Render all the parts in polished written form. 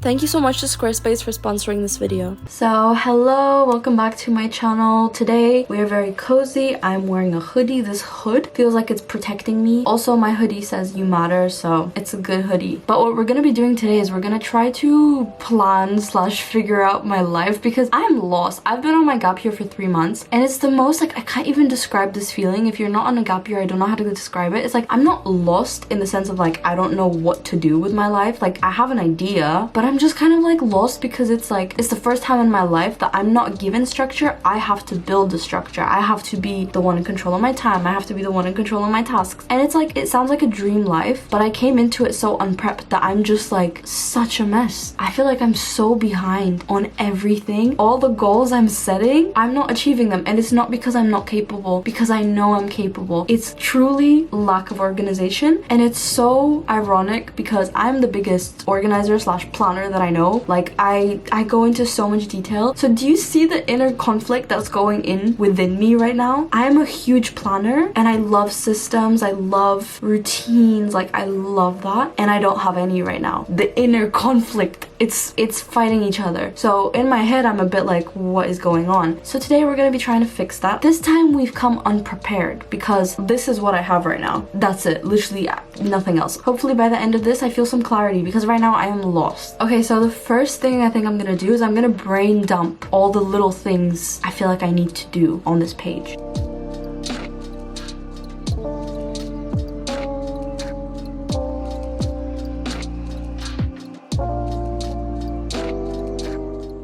Thank you so much to Squarespace for sponsoring this video. So hello, welcome back to my channel. Today we are very cozy. I'm wearing a hoodie. This hood feels like it's protecting me. Also, my hoodie says you matter, so it's a good hoodie. But what we're gonna be doing today is we're gonna try to plan / figure out my life because I'm lost. I've been on my gap year for 3 months and it's the most like, I can't even describe this feeling. If you're not on a gap year, I don't know how to describe it. It's like I'm not lost in the sense of like I don't know what to do with my life. Like I have an idea, but I'm just kind of like lost because it's like it's the first time in my life that I'm not given structure. I have to build the structure. I have to be the one in control of my time. I have to be the one in control of my tasks. And it's like, it sounds like a dream life, but I came into it so unprepped that I'm just like such a mess. I feel like I'm so behind on everything. All the goals I'm setting, I'm not achieving them. And it's not because I'm not capable, because I know I'm capable. It's truly lack of organization. And it's so ironic because I'm the biggest organizer / planner that I know. Like I go into so much detail. So do you see the inner conflict that's going in within me right now? I am a huge planner and I love systems. I love routines. Like I love that. And I don't have any right now. The inner conflict, it's fighting each other. So in my head, I'm a bit like, what is going on? So today we're going to be trying to fix that. This time we've come unprepared because this is what I have right now. That's it. Literally nothing else. Hopefully by the end of this, I feel some clarity because right now I am lost. Okay, so the first thing I think I'm gonna do is I'm gonna brain dump all the little things I feel like I need to do on this page.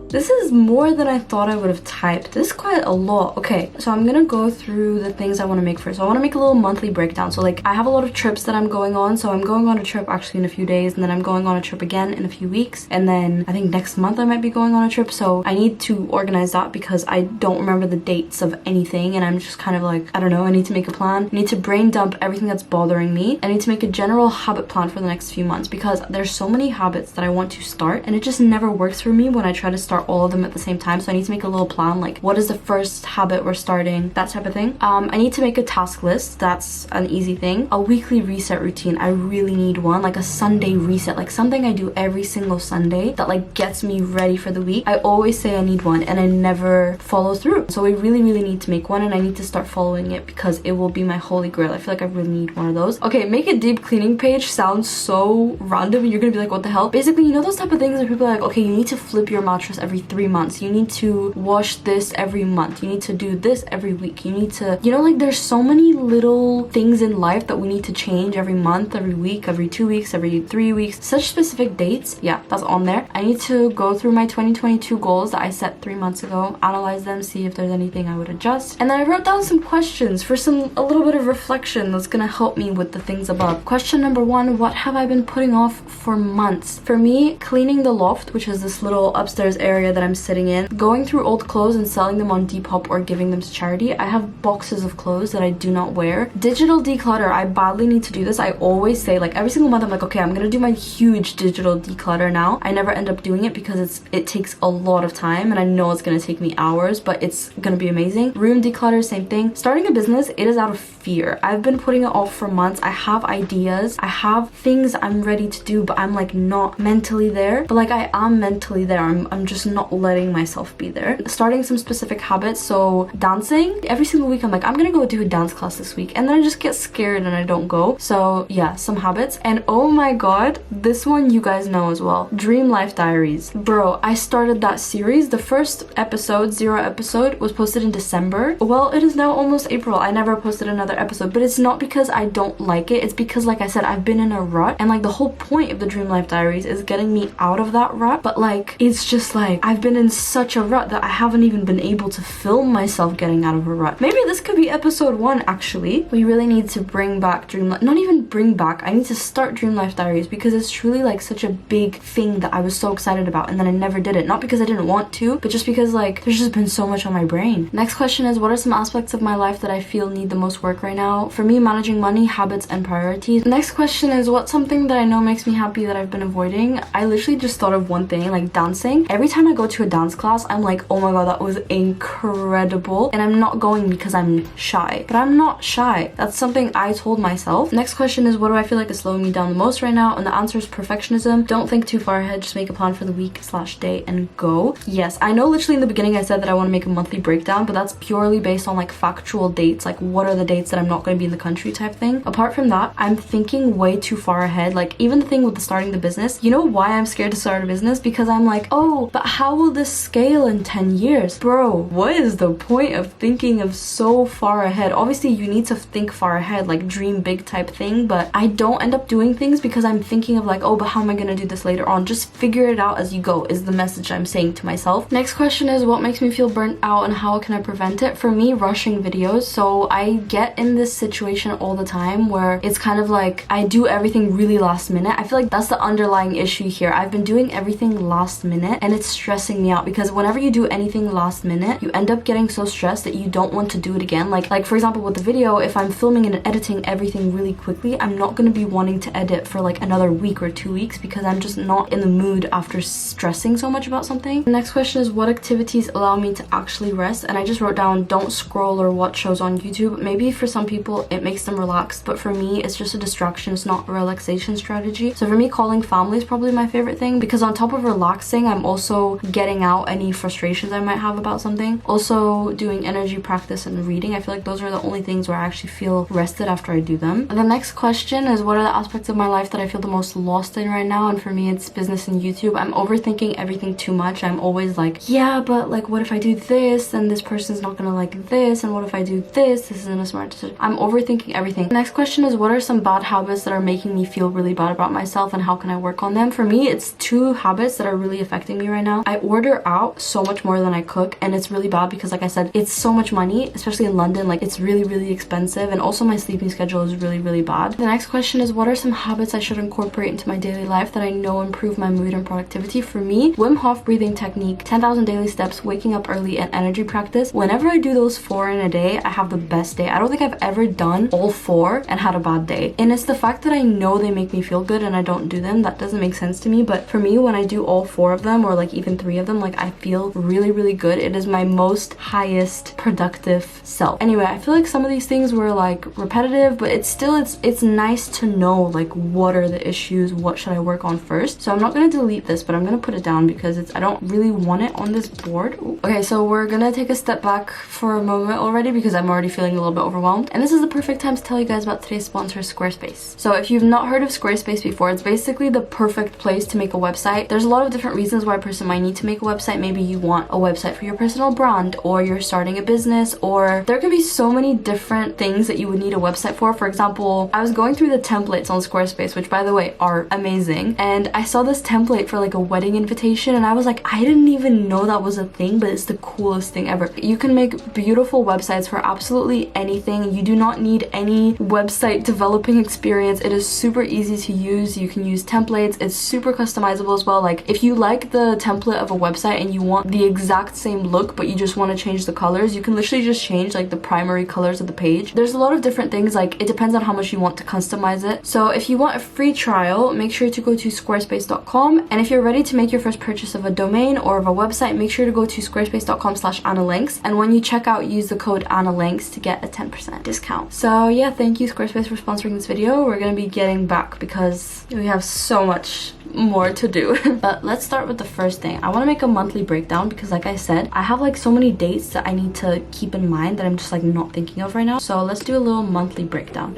This is more than I thought I would have typed. This is quite a lot. Okay, so I'm gonna go through the things I want to make first. So I want to make a little monthly breakdown. So like I have a lot of trips that I'm going on. So I'm going on a trip actually in a few days, and then I'm going on a trip again in a few weeks. And then I think next month I might be going on a trip. So I need to organize that because I don't remember the dates of anything. And I'm just kind of like, I don't know, I need to make a plan. I need to brain dump everything that's bothering me. I need to make a general habit plan for the next few months because there's so many habits that I want to start. And it just never works for me when I try to start all of them at the same time. So I need to make a little plan, like what is the first habit we're starting, that type of thing. I need to make a task list. That's an easy thing. A weekly reset routine, I really need one, like a Sunday reset, like something I do every single Sunday that like gets me ready for the week. I always say I need one and I never follow through. So I really need to make one, and I need to start following it because it will be my holy grail. I feel like I really need one of those. Okay, make a deep cleaning page sounds so random and you're gonna be like, what the hell? Basically, you know those type of things where people are like, okay, you need to flip your mattress every 3 months. You need to wash this every month. You need to do this every week. You need to, you know, like there's so many little things in life that we need to change every month, every week, every 2 weeks, every 3 weeks, such specific dates. Yeah, that's on there. I need to go through my 2022 goals that I set 3 months ago, analyze them, see if there's anything I would adjust. And then I wrote down some questions for a little bit of reflection that's gonna help me with the things above. Question number 1, what have I been putting off for months? For me, cleaning the loft, which is this little upstairs area that I'm sitting in, going through old clothes and selling them on Depop or giving them to charity. I have boxes of clothes that I do not wear. Digital declutter, I badly need to do this. I always say, like every single month I'm like, okay, I'm gonna do my huge digital declutter now. I never end up doing it because it takes a lot of time and I know it's gonna take me hours, but it's gonna be amazing. Room declutter, same thing. Starting a business, it is out of fear. I've been putting it off for months. I have ideas, I have things I'm ready to do, but I'm like not mentally there. But like I am mentally there. I'm just not letting myself be there. Starting some specific habits. So dancing, every single week I'm like, I'm gonna go do a dance class this week, and then I just get scared and I don't go. So yeah, some habits. And oh my god, this one you guys know as well, Dream Life Diaries. Bro, I started that series. The first episode, 0 episode, was posted in December. Well, it is now almost April. I never posted another episode, but it's not because I don't like it. It's because, like I said, I've been in a rut, and like the whole point of the Dream Life Diaries is getting me out of that rut. But like it's just like I've been in such a rut that I haven't even been able to film myself getting out of a rut. Maybe this could be episode 1 actually. We really need to bring back Dream Life, not even bring back, I need to start Dream Life Diaries because it's truly like such a big thing that I was so excited about, and then I never did it. Not because I didn't want to, but just because like there's just been so much on my brain. Next question is, what are some aspects of my life that I feel need the most work right now? For me, managing money, habits, and priorities. Next question is, what's something that I know makes me happy that I've been avoiding? I literally just thought of one thing, like dancing. Every time time I go to a dance class, I'm like, oh my god, that was incredible. And I'm not going because I'm shy. But I'm not shy. That's something I told myself. Next question is, what do I feel like is slowing me down the most right now? And the answer is perfectionism. Don't think too far ahead. Just make a plan for the week/day and go. Yes, I know literally in the beginning I said that I want to make a monthly breakdown, but that's purely based on like factual dates. Like what are the dates that I'm not going to be in the country type thing. Apart from that, I'm thinking way too far ahead. Like even the thing with the starting the business, you know why I'm scared to start a business? Because I'm like, oh, but how will this scale in 10 years? Bro, what is the point of thinking of so far ahead? Obviously you need to think far ahead, like dream big type thing, but I don't end up doing things because I'm thinking of like, oh, but how am I gonna do this later on? Just figure it out as you go is the message I'm saying to myself. Next question is, what makes me feel burnt out and how can I prevent it? For me, rushing videos. So I get in this situation all the time where it's kind of like I do everything really last minute. I feel like that's the underlying issue here. I've been doing everything last minute and it's stressing me out because whenever you do anything last minute, you end up getting so stressed that you don't want to do it again. Like for example with the video, if I'm filming and editing everything really quickly, I'm not going to be wanting to edit for like another week or 2 weeks because I'm just not in the mood after stressing so much about something. The next question is, what activities allow me to actually rest? And I just wrote down, don't scroll or watch shows on YouTube. Maybe for some people it makes them relaxed, but for me it's just a distraction. It's not a relaxation strategy. So for me, calling family is probably my favorite thing because on top of relaxing, I'm also getting out any frustrations I might have about something. Also doing energy practice and reading. I feel like those are the only things where I actually feel rested after I do them. And the next question is, what are the aspects of my life that I feel the most lost in right now? And for me, it's business and YouTube. I'm overthinking everything too much. I'm always like, yeah, but like what if I do this and this person's not gonna like this, and what if I do this isn't a smart decision. I'm overthinking everything. The next question is, what are some bad habits that are making me feel really bad about myself and how can I work on them? For me, it's 2 habits that are really affecting me right now. I order out so much more than I cook and it's really bad because like I said, it's so much money, especially in London. Like it's really expensive, and also my sleeping schedule is really bad. The next question is, what are some habits I should incorporate into my daily life that I know improve my mood and productivity? For me, Wim Hof breathing technique, 10,000 daily steps, waking up early, and energy practice. Whenever I do those 4 in a day, I have the best day. I don't think I've ever done all 4 and had a bad day. And it's the fact that I know they make me feel good and I don't do them that doesn't make sense to me. But for me, when I do all 4 of them, or like even 3 of them, like I feel really good. It is my most highest productive self. Anyway, I feel like some of these things were like repetitive, but it's still it's nice to know like what are the issues, what should I work on first. So I'm not gonna delete this, but I'm gonna put it down because I don't really want it on this board. Ooh. Okay, so we're gonna take a step back for a moment already because I'm already feeling a little bit overwhelmed. And this is the perfect time to tell you guys about today's sponsor, Squarespace. So if you've not heard of Squarespace before, it's basically the perfect place to make a website. There's a lot of different reasons why a person might need to make a website. Maybe you want a website for your personal brand, or you're starting a business, or there can be so many different things that you would need a website for. For example, I was going through the templates on Squarespace, which by the way are amazing, and I saw this template for like a wedding invitation and I was like, I didn't even know that was a thing, but it's the coolest thing ever. You can make beautiful websites for absolutely anything. You do not need any website developing experience. It is super easy to use. You can use templates. It's super customizable as well. Like if you like the template of a website and you want the exact same look but you just want to change the colors, you can literally just change like the primary colors of the page. There's a lot of different things, like it depends on how much you want to customize it. So if you want a free trial, make sure to go to squarespace.com, and if you're ready to make your first purchase of a domain or of a website, make sure to go to squarespace.com/analinks, and when you check out, use the code analinks to get a 10% discount. So yeah, thank you Squarespace for sponsoring this video. We're gonna be getting back because we have so much more to do. But let's start with the first thing. I want to make a monthly breakdown because like I said, I have like so many dates that I need to keep in mind that I'm just like not thinking of right now. So let's do a little monthly breakdown.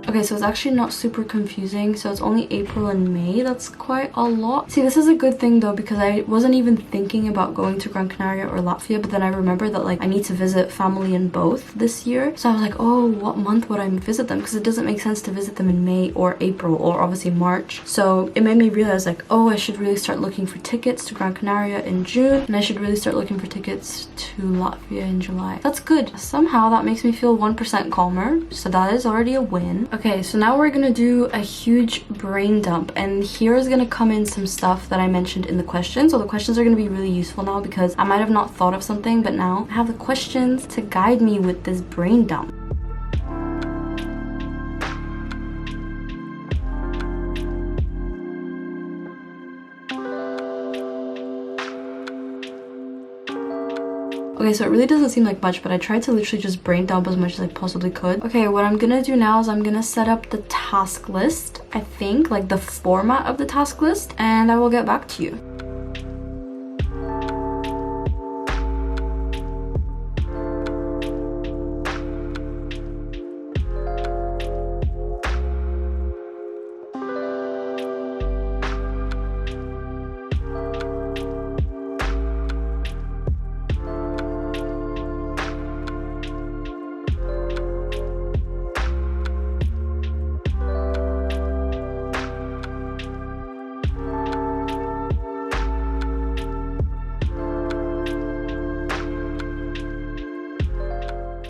Okay, so it's actually not super confusing. So it's only April and May. That's quite a lot. See, this is a good thing though, because I wasn't even thinking about going to Gran Canaria or Latvia, but then I remember that like I need to visit family in both this year. So I was like, oh, what month would I visit them? Because it doesn't make sense to visit them in May or April or obviously March. So it made me realize like, oh, I should really start looking for tickets to Gran Canaria in June, and I should really start looking for tickets to Latvia in July. That's good. Somehow that makes me feel 1% calmer. So that is already a win. Okay, Okay, so now we're gonna do a huge brain dump, and here is gonna come in some stuff that I mentioned in the questions. So the questions are gonna be really useful now because I might have not thought of something, but now I have the questions to guide me with this brain dump. Okay, so it really doesn't seem like much, but I tried to literally just brain dump as much as I possibly could. Okay, what I'm gonna do now is I'm gonna set up the task list, I think, like the format of the task list, and I will get back to you.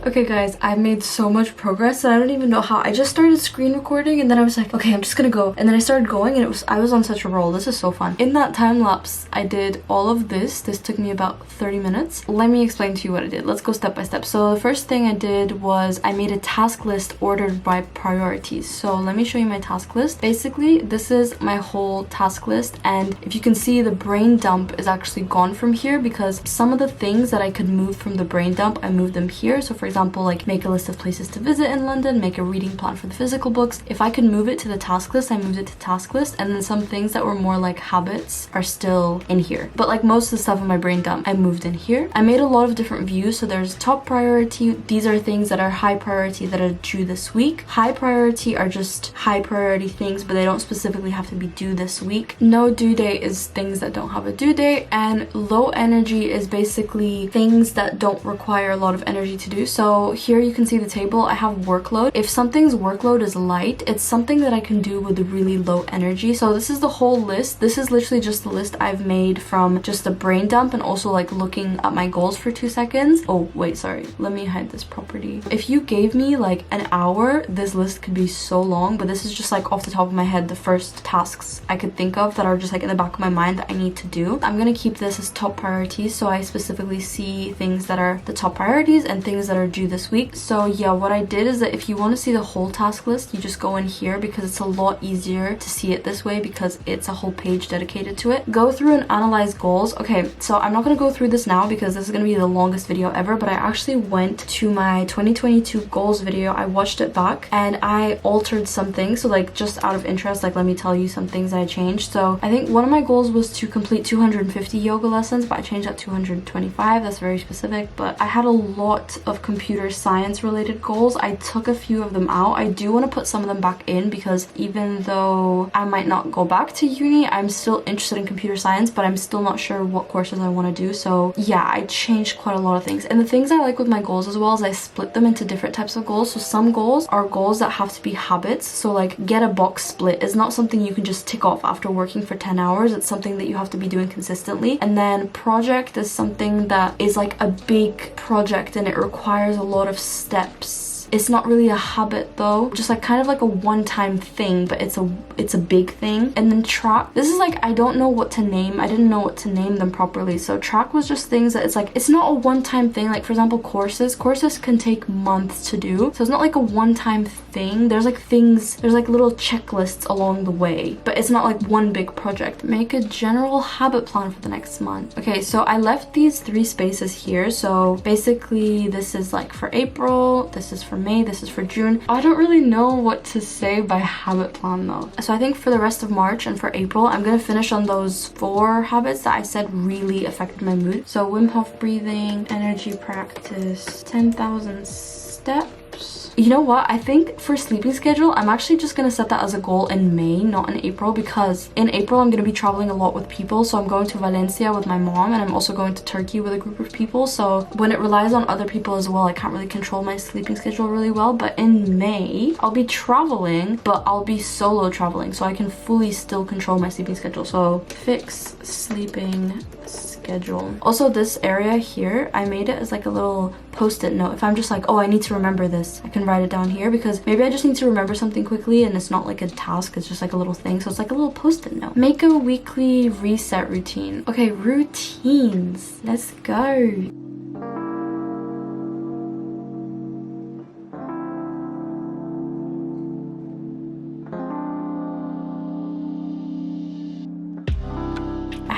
Okay guys, I've made so much progress that I don't even know how. I just started screen recording and then I was like, okay, I'm just gonna go. And then I started going and I was on such a roll. This is so fun. In that time lapse, I did all of this. This took me about 30 minutes. Let me explain to you what I did. Let's go step by step. So the first thing I did was I made a task list ordered by priorities. So let me show you my task list. Basically, this is my whole task list. And if you can see, the brain dump is actually gone from here because some of the things that I could move from the brain dump, I moved them here. So for example, like make a list of places to visit in London, make a reading plan for the physical books. If I could move it to the task list, I moved it to task list, and then some things that were more like habits are still in here. But like most of the stuff in my brain dump, I moved in here. I made a lot of different views. So there's top priority. These are things that are high priority that are due this week. High priority are just high priority things, but they don't specifically have to be due this week. No due date is things that don't have a due date, and low energy is basically things that don't require a lot of energy to do. So here you can see the table. I have workload. If something's workload is light, it's something that I can do with really low energy. So this is the whole list. This is literally just the list I've made from just a brain dump and also like looking at my goals for 2 seconds. Oh wait, sorry, let me hide this property. If you gave me like an hour, this list could be so long, but this is just like off the top of my head the first tasks I could think of that are just like in the back of my mind that I need to do. I'm gonna keep this as top priorities, so I specifically see things that are the top priorities and things that are due this week. So yeah, what I did is that if you want to see the whole task list, you just go in here because it's a lot easier to see it this way because it's a whole page dedicated to it. Go through and analyze goals. Okay, so I'm not going to go through this now because this is going to be the longest video ever, but I actually went to my 2022 goals video. I watched it back and I altered some things. So like just out of interest, like let me tell you some things that I changed. So I think one of my goals was to complete 250 yoga lessons, but I changed that to 225. That's very specific, but I had a lot of computer science related goals. I took a few of them out. I do want to put some of them back in because even though I might not go back to uni, I'm still interested in computer science, but I'm still not sure what courses I want to do. So yeah, I changed quite a lot of things. And the things I like with my goals as well is I split them into different types of goals. So some goals are goals that have to be habits. So like get a box split is not something you can just tick off after working for 10 hours. It's something that you have to be doing consistently. And then project is something that is like a big project and it requires a lot of steps. It's not really a habit though, just like kind of like a one-time thing, but it's a big thing. And then track, this is like, I don't know what to name. I didn't know what to name them properly. So track was just things that it's like, it's not a one-time thing. Like for example, courses can take months to do. So it's not like a one-time thing. There's like things, there's like little checklists along the way, but it's not like one big project. Make a general habit plan for the next month. Okay, so I left these 3 spaces here. So basically this is like for April, this is for May, this is for June. I don't really know what to say by habit plan though. So I think for the rest of March and for April, I'm gonna finish on those 4 habits that I said really affected my mood. So Wim Hof breathing, energy practice, 10,000 steps. You know what? I think for sleeping schedule, I'm actually just going to set that as a goal in May, not in April, because in April I'm going to be traveling a lot with people. So I'm going to Valencia with my mom and I'm also going to Turkey with a group of people. So when it relies on other people as well, I can't really control my sleeping schedule really well. But in May, I'll be traveling, but I'll be solo traveling. So I can fully still control my sleeping schedule. So fix sleeping schedule. schedule. Also, this area here, I made it as like a little post-it note. If I'm just like, oh, I need to remember this, I can write it down here, because maybe I just need to remember something quickly and it's not like a task, it's just like a little thing. So it's like a little post-it note. Make a weekly reset routine. Okay, routines. Let's go.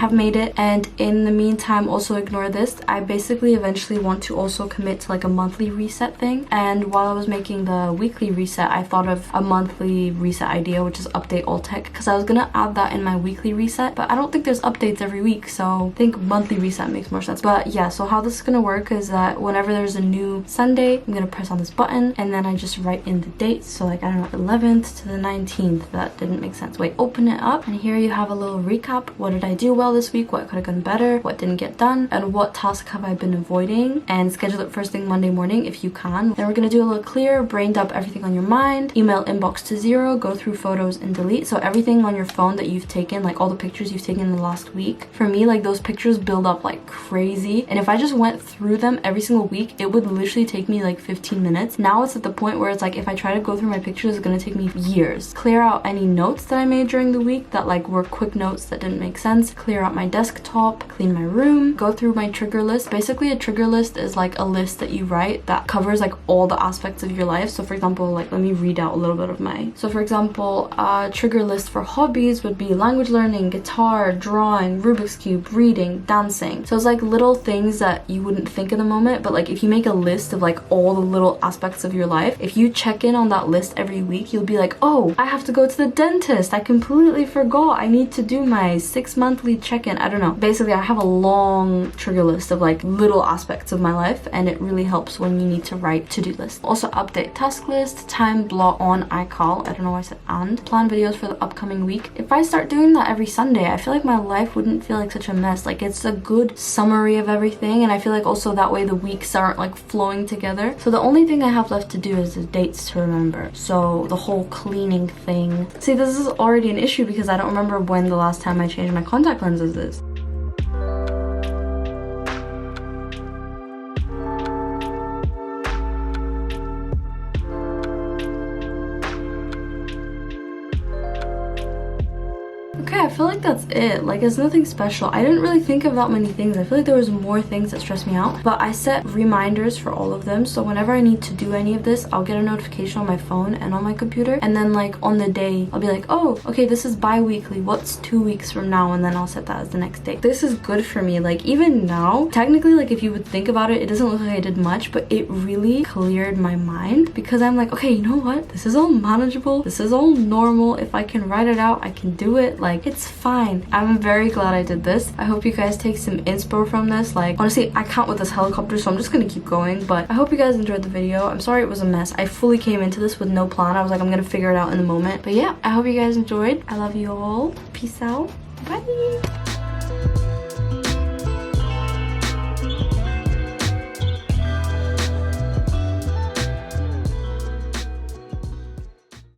Have made it, and in the meantime, also ignore this. I basically eventually want to also commit to like a monthly reset thing, and while I was making the weekly reset, I thought of a monthly reset idea, which is update all tech, because I was gonna add that in my weekly reset, but I don't think there's updates every week, so I think monthly reset makes more sense. But yeah, so how this is gonna work is that whenever there's a new Sunday, I'm gonna press on this button and then I just write in the dates. So like, I don't know, 11th to the 19th. That didn't make sense. Wait, open it up, and here you have a little recap. What did I do well this week? What could have gone better? What didn't get done? And what task have I been avoiding? And schedule it first thing Monday morning if you can. Then we're gonna do a little clear, brain dump everything on your mind, email inbox to 0, go through photos and delete. So everything on your phone that you've taken, like all the pictures you've taken in the last week, for me, like those pictures build up like crazy. And if I just went through them every single week, it would literally take me like 15 minutes. Now it's at the point where it's like, if I try to go through my pictures, it's gonna take me years. Clear out any notes that I made during the week that like were quick notes that didn't make sense. Clear out my desktop, clean my room, go through my trigger list. Basically, a trigger list is like a list that you write that covers like all the aspects of your life. So for example, like let me read out a little bit of my, so for example, a trigger list for hobbies would be language learning, guitar, drawing, Rubik's Cube, reading, dancing. So it's like little things that you wouldn't think in the moment, but like if you make a list of like all the little aspects of your life, if you check in on that list every week, you'll be like, oh, I have to go to the dentist, I completely forgot, I need to do my 6 monthly check-in. I don't know, basically I have a long trigger list of like little aspects of my life, and it really helps when you need to write to-do lists. Also update task list, time block on iCal, I don't know why I said and, plan videos for the upcoming week. If I start doing that every Sunday, I feel like my life wouldn't feel like such a mess. Like it's a good summary of everything, and I feel like also that way the weeks aren't like flowing together. So the only thing I have left to do is the dates to remember. So the whole cleaning thing. See, this is already an issue because I don't remember when the last time I changed my contact lenses is. Okay, I feel like that's it. Like, it's nothing special. I didn't really think of that many things. I feel like there was more things that stressed me out, but I set reminders for all of them. So whenever I need to do any of this, I'll get a notification on my phone and on my computer. And then like on the day, I'll be like, oh, okay, this is bi-weekly. What's 2 weeks from now? And then I'll set that as the next day. This is good for me. Like even now, technically, like if you would think about it, it doesn't look like I did much, but it really cleared my mind because I'm like, okay, you know what? This is all manageable. This is all normal. If I can write it out, I can do it. Like it's fine. I'm very glad I did this. I hope you guys take some inspo from this. Like honestly, I can't with this helicopter, so I'm just gonna keep going, but I hope you guys enjoyed the video. I'm sorry it was a mess. I fully came into this with no plan. I was like, I'm gonna figure it out in the moment. But yeah, I hope you guys enjoyed. I love you all. Peace out. Bye.